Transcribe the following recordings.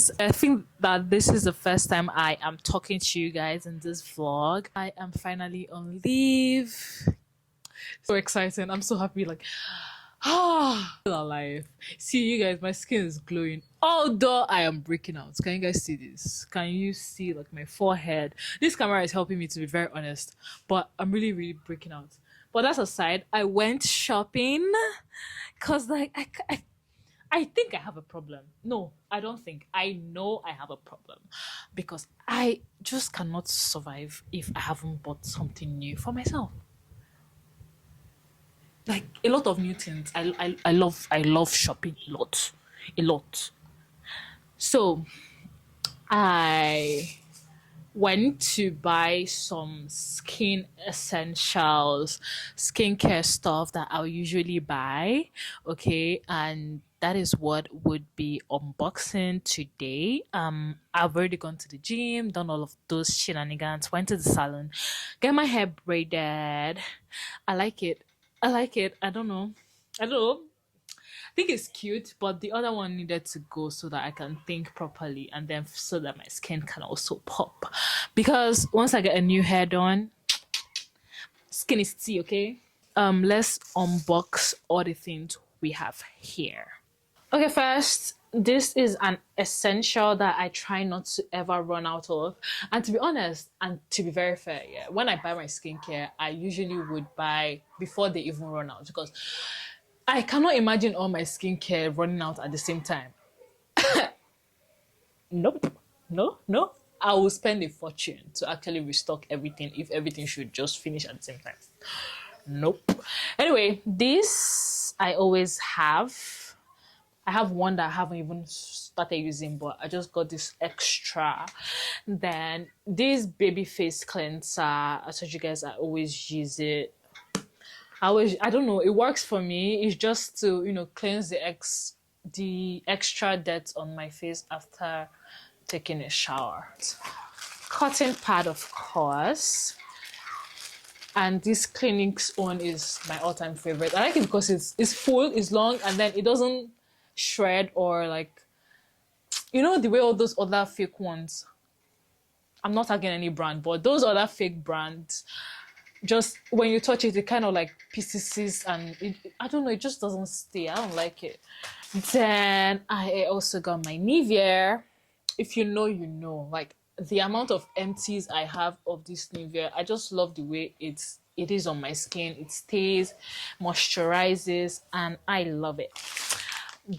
guys, I think that this is the first time I am talking to you guys in this vlog. I am finally on leave. So exciting. I'm so happy. Like, still alive. See, you guys, my skin is glowing. Although I am breaking out. Can you guys see this? Can you see like my forehead? This camera is helping me, to be very honest. But I'm really, really breaking out. But that's aside, I went shopping because like I think I have a problem. No, I don't think. I know I have a problem because I just cannot survive if I haven't bought something new for myself. Like a lot of new things. I love shopping a lot. So I went to buy some skin essentials, skincare stuff that I'll usually buy. Okay, and that is what would be unboxing today. I've already gone to the gym, done all of those shenanigans, went to the salon, get my hair braided. I like it. I like it. I don't know. I don't know. I think it's cute, but the other one needed to go so that I can think properly and then so that my skin can also pop. Because once I get a new hair done, skin is tea, okay? Let's unbox all the things we have here. Okay, first, this is an essential that I try not to ever run out of. And to be honest, and to be very fair, yeah, when I buy my skincare, I usually would buy before they even run out because I cannot imagine all my skincare running out at the same time. Nope. No, no. I will spend a fortune to actually restock everything if everything should just finish at the same time. Nope. Anyway, this I always have. I have one that I haven't even started using, but I just got this extra. Then this baby face cleanser. I told you guys I always use it. I don't know, it works for me. It's just to, cleanse the extra dirt on my face after taking a shower. Cotton pad, of course. And this Clinique's one is my all-time favorite. I like it because it's full, it's long, and then it doesn't shred or like the way all those other fake ones. I'm not tagging any brand, but those other fake brands, just when you touch it, it kind of like pieces and I don't know, it just doesn't stay. I don't like it. Then I also got my Nivea. If you know, you know. Like the amount of empties I have of this Nivea, I just love the way it is on my skin. It stays, moisturizes, and I love it.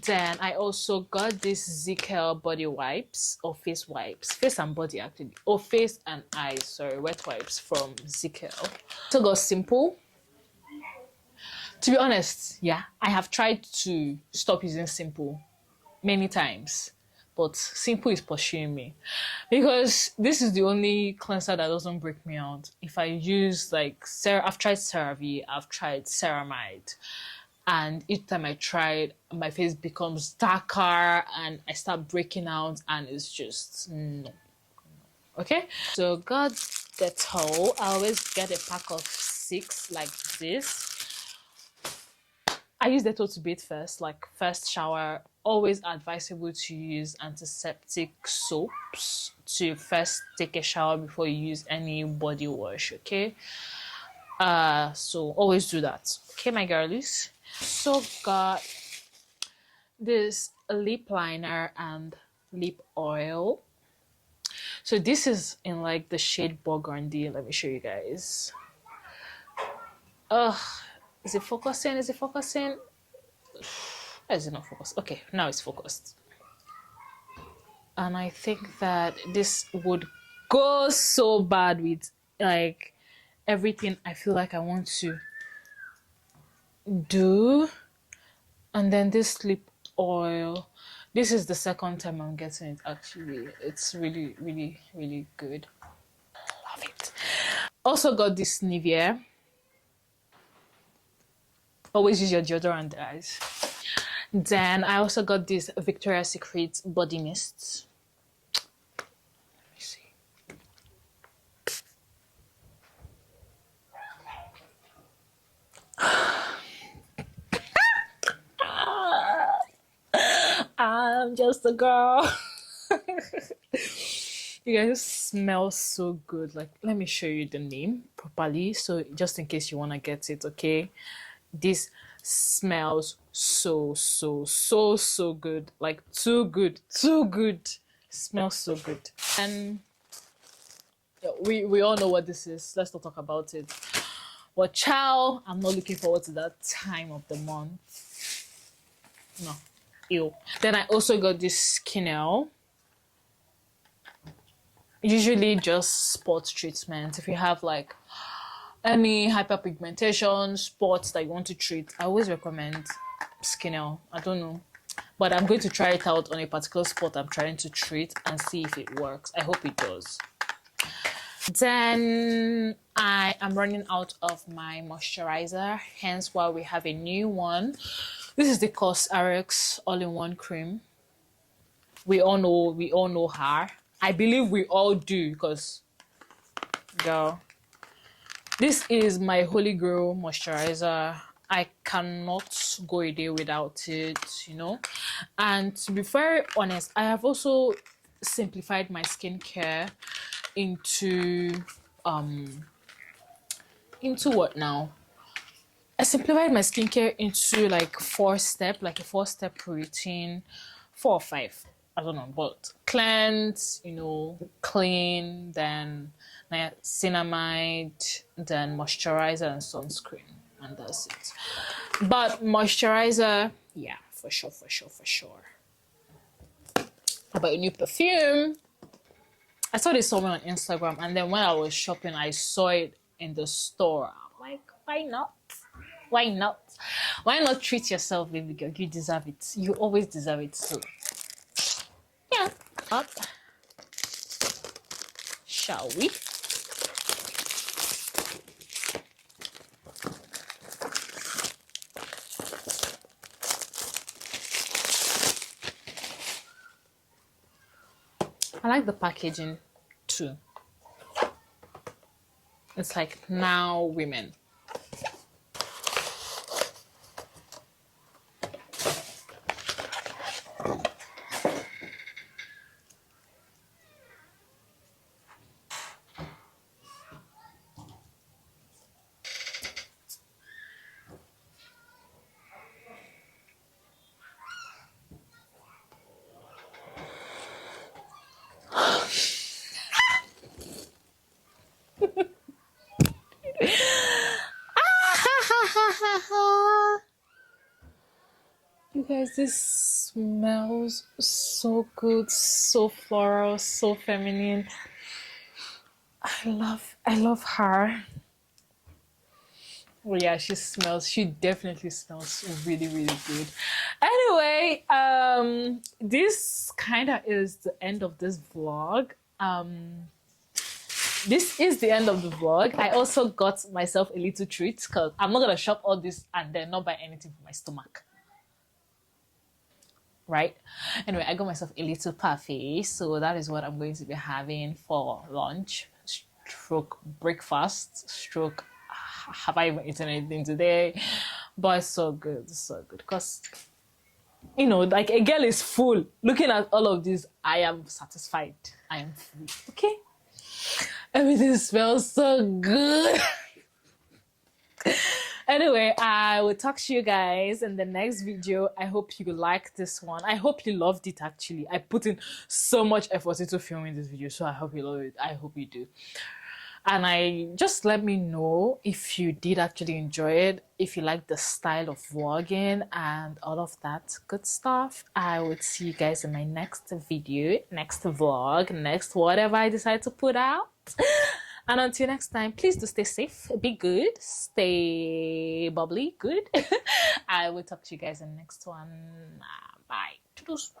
Then I also got this Zickel body wipes or face wipes, face and body actually, or face and eyes, sorry, wet wipes from Zickel. So got Simple. To be honest, yeah, I have tried to stop using Simple many times, but Simple is pursuing me because this is the only cleanser that doesn't break me out. If I use like I've tried CeraVe, I've tried Ceramide. And each time I try it, my face becomes darker and I start breaking out and it's just no. Okay? So got Dettol. I always get a pack of 6 like this. I use Dettol to bathe first, like first shower. Always advisable to use antiseptic soaps to first take a shower before you use any body wash, okay? So always do that. Okay, my girlies. So got this lip liner and lip oil. So this is in like the shade burgundy. Let me show you guys. Is it focusing? Is it focusing? Why is it not focused? Okay, now it's focused. And I think that this would go so bad with like everything I feel like I want to do. And then this lip oil, this is the second time I'm getting it actually. It's really, really, really good. Love it. Also got this Nivea. Always use your deodorant, guys. Then I also got this Victoria's Secret body mist. Let me see. I'm just a girl. You guys smell so good. Like, let me show you the name properly. So just in case you want to get it, okay? This smells so good. Like, too good, too good. Smells so good. And yeah, we all know what this is. Let's not talk about it. But child, I'm not looking forward to that time of the month. No. Ew. Then I also got this Skinel. Usually just spot treatment. If you have like any hyperpigmentation, spots that you want to treat, I always recommend Skinel. I don't know. But I'm going to try it out on a particular spot I'm trying to treat and see if it works. I hope it does. Then I am running out of my moisturizer, hence why we have a new one. This is the COSRX all-in-one cream. We all know her. I believe we all do, because girl, this is my holy grail moisturizer. I cannot go a day without it, you know. And to be very honest, I have also simplified my skincare into what now? I simplified my skincare into like a four-step routine, 4 or 5. I don't know, but cleanse, you know, clean, then niacinamide, then moisturizer and sunscreen, and that's it. But moisturizer, yeah, for sure. How about a new perfume? I saw this somewhere on Instagram, and then when I was shopping, I saw it in the store. I'm like, why not? Why not? Why not treat yourself, baby girl? You deserve it. You always deserve it. So, yeah. Up. Shall we? I like the packaging too. It's like Now Women. You guys, this smells so good, so floral, so feminine. I love her. Well, yeah, she definitely smells really good. Anyway, this kind of is the end of this vlog. This is the end of the vlog. I also got myself a little treat, because I'm not gonna shop all this and then not buy anything for my stomach, right? Anyway, I got myself a little parfait, so that is what I'm going to be having for lunch stroke breakfast stroke. Have I even eaten anything today? But it's so good, because you know, like, a girl is full. Looking at all of this, I am satisfied. I am full. Okay, everything smells so good. Anyway, I will talk to you guys in the next video. I hope you like this one. I hope you loved it. Actually, I put in so much effort into filming this video, so I hope you love it. I hope you do. And I just let me know if you did actually enjoy it, if you like the style of vlogging and all of that good stuff. I would see you guys in my next video, next vlog, next whatever I decide to put out. And until next time, please do stay safe, be good, stay bubbly, good. I will talk to you guys in the next one. Bye. Toodles.